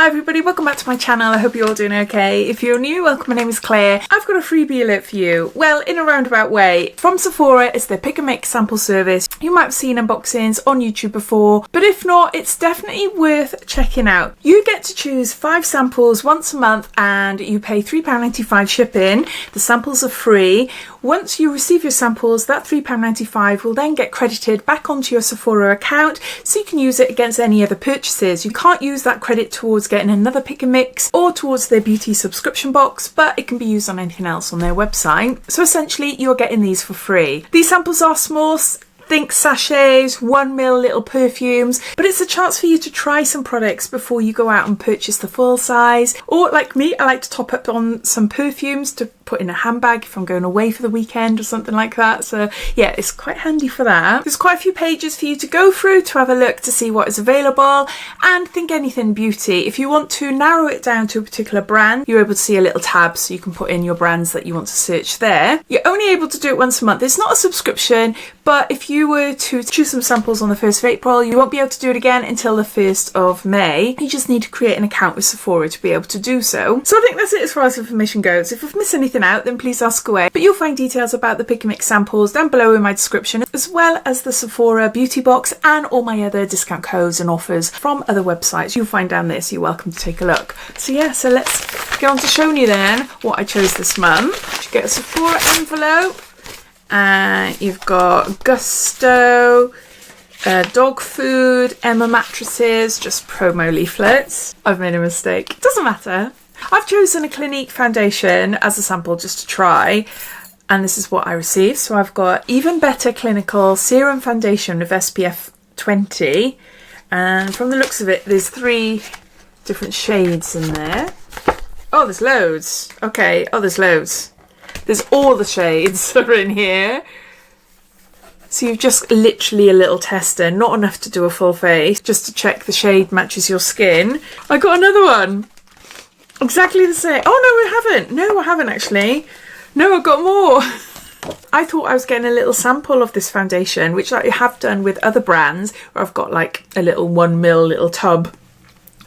Hi everybody, welcome back to my channel. I hope you're all doing okay. If you're new, welcome. My name is Claire. I've got a freebie alert for you. Well, in a roundabout way. From Sephora, it's their pick and mix sample service. You might have seen unboxings on YouTube before, but if not, it's definitely worth checking out. You get to choose 5 samples once a month and you pay £3.95 shipping. The samples are free. Once you receive your samples, that £3.95 will then get credited back onto your Sephora account so you can use it against any other purchases. You can't use that credit towards getting another pick and mix or towards their beauty subscription box, but it can be used on anything else on their website. So essentially you're getting these for free. These samples are small, think sachets, 1ml little perfumes, but it's a chance for you to try some products before you go out and purchase the full size. Or like me, I like to top up on some perfumes to put in a handbag if I'm going away for the weekend or something like that. So yeah, it's quite handy for that. There's quite a few pages for you to go through to have a look to see what is available, and think anything beauty. If you want to narrow it down to a particular brand, you're able to see a little tab so you can put in your brands that you want to search there. You're only able to do it once a month. It's not a subscription, but if you were to choose some samples on the 1st of April, you won't be able to do it again until the 1st of May. You just need to create an account with Sephora to be able to do so. So I think that's it as far as information goes. If I've missed anything out, then please ask away. But you'll find details about the pick and mix samples down below in my description, as well as the Sephora beauty box and all my other discount codes and offers from other websites. You'll find down there, so you're welcome to take a look. So yeah, so let's get on to showing you then what I chose this month. You get a Sephora envelope, and you've got Gusto, dog food, Emma mattresses, just promo leaflets. I've made a mistake. It doesn't matter. I've chosen a Clinique foundation as a sample just to try, and this is what I received. So I've got Even Better Clinical Serum Foundation with SPF 20, and from the looks of it, there's 3 different shades in there. Oh, there's loads. Okay, oh, there's loads. There's all the shades are in here. So you've just literally a little tester, not enough to do a full face, just to check the shade matches your skin. I got another one. Exactly the same. Oh, no, I haven't. No, I haven't actually. No, I've got more. I thought I was getting a little sample of this foundation, which I have done with other brands, where I've got like a little 1ml little tub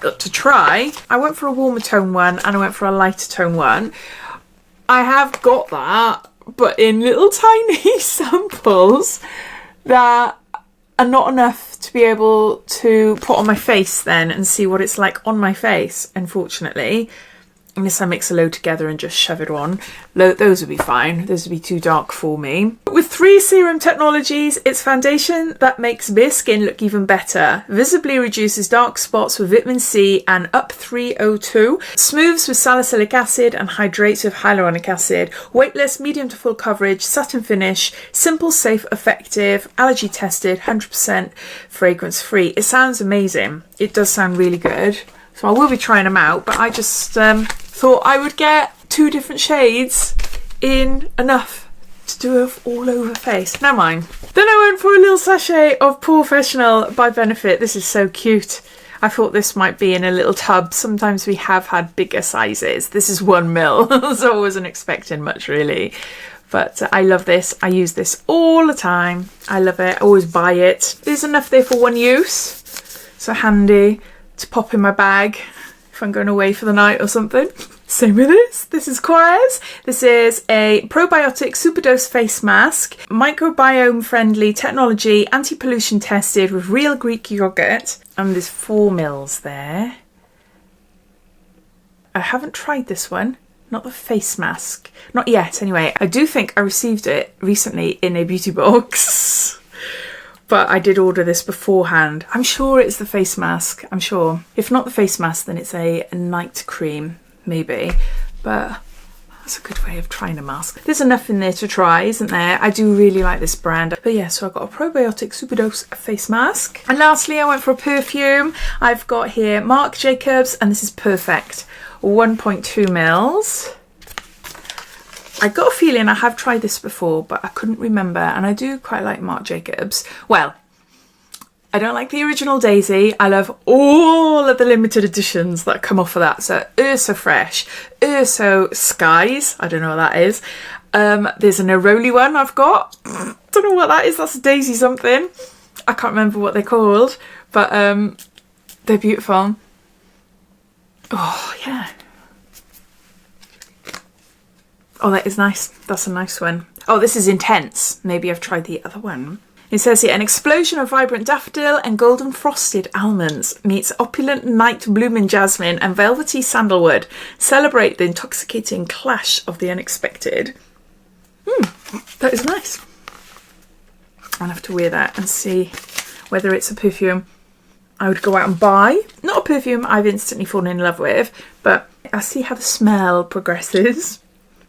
to try. I went for a warmer tone one and I went for a lighter tone one. I have got that, but in little tiny samples that are not enough to be able to put on my face then and see what it's like on my face, unfortunately. Unless I mix a load together and just shove it on. Those would be fine. Those would be too dark for me. With 3 serum technologies, it's foundation that makes bare skin look even better. Visibly reduces dark spots with vitamin C and UP 302. Smooths with salicylic acid and hydrates with hyaluronic acid. Weightless, medium to full coverage, satin finish. Simple, safe, effective. Allergy tested, 100% fragrance free. It sounds amazing. It does sound really good. So I will be trying them out, but I just thought I would get 2 different shades in enough to do it all over face. Never mind. Then I went for a little sachet of Professional by Benefit. This is so cute. I thought this might be in a little tub. Sometimes we have had bigger sizes. This is 1ml, so I wasn't expecting much really. But I love this. I use this all the time. I love it. I always buy it. There's enough there for one use. So handy to pop in my bag if I'm going away for the night or something. Same with this. This is Quarez. This is a probiotic superdose face mask, microbiome friendly technology, anti-pollution tested with real Greek yogurt. And there's 4ml there. I haven't tried this one. Not the face mask. Not yet anyway. I do think I received it recently in a beauty box. But I did order this beforehand. I'm sure it's the face mask, I'm sure. If not the face mask, then it's a night cream, maybe. But that's a good way of trying a mask. There's enough in there to try, isn't there? I do really like this brand. But yeah, so I've got a probiotic superdose face mask. And lastly, I went for a perfume. I've got here Marc Jacobs, and this is Perfect. 1.2ml. I got a feeling I have tried this before, but I couldn't remember, and I do quite like Marc Jacobs. Well, I don't like the original Daisy. I love all of the limited editions that come off of that. So Urso Fresh, Urso Skies, I don't know what that is. There's an Neroli one I've got. Don't know what that is. That's a Daisy something. I can't remember what they're called, but they're beautiful. yeah. Oh, that is nice. That's a nice one. Oh, this is intense. Maybe I've tried the other one. It says here, an explosion of vibrant daffodil and golden frosted almonds meets opulent night blooming jasmine and velvety sandalwood. Celebrate the intoxicating clash of the unexpected. That is nice. I'll have to wear that and see whether it's a perfume I would go out and buy. Not a perfume I've instantly fallen in love with, but I'll see how the smell progresses.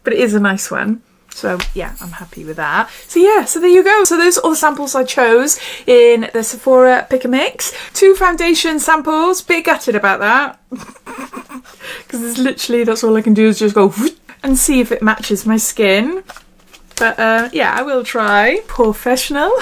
But it is a nice one. So yeah, I'm happy with that. So yeah, so there you go. So those are all the samples I chose in the Sephora Pick and Mix. 2 foundation samples. Bit gutted about that. Because it's literally, that's all I can do is just go and see if it matches my skin. But yeah, I will try. Professional.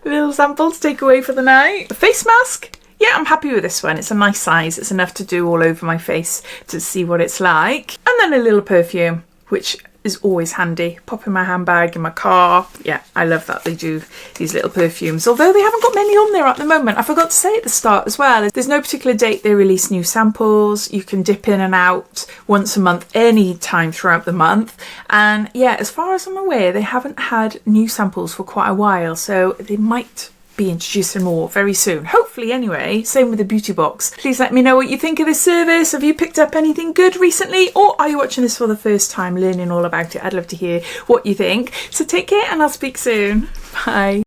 Little sample to take away for the night. The face mask. Yeah, I'm happy with this one. It's a nice size. It's enough to do all over my face to see what it's like. And then a little perfume, which is always handy. Pop in my handbag, in my car. Yeah, I love that they do these little perfumes. Although they haven't got many on there at the moment. I forgot to say at the start as well. There's no particular date they release new samples. You can dip in and out once a month, any time throughout the month. And yeah, as far as I'm aware, they haven't had new samples for quite a while. So they might be introducing more very soon, hopefully. Anyway, same with the beauty box. Please let me know what you think of this service. Have you picked up anything good recently, or are you watching this for the first time, learning all about it? I'd love to hear what you think. So take care and I'll speak soon. Bye.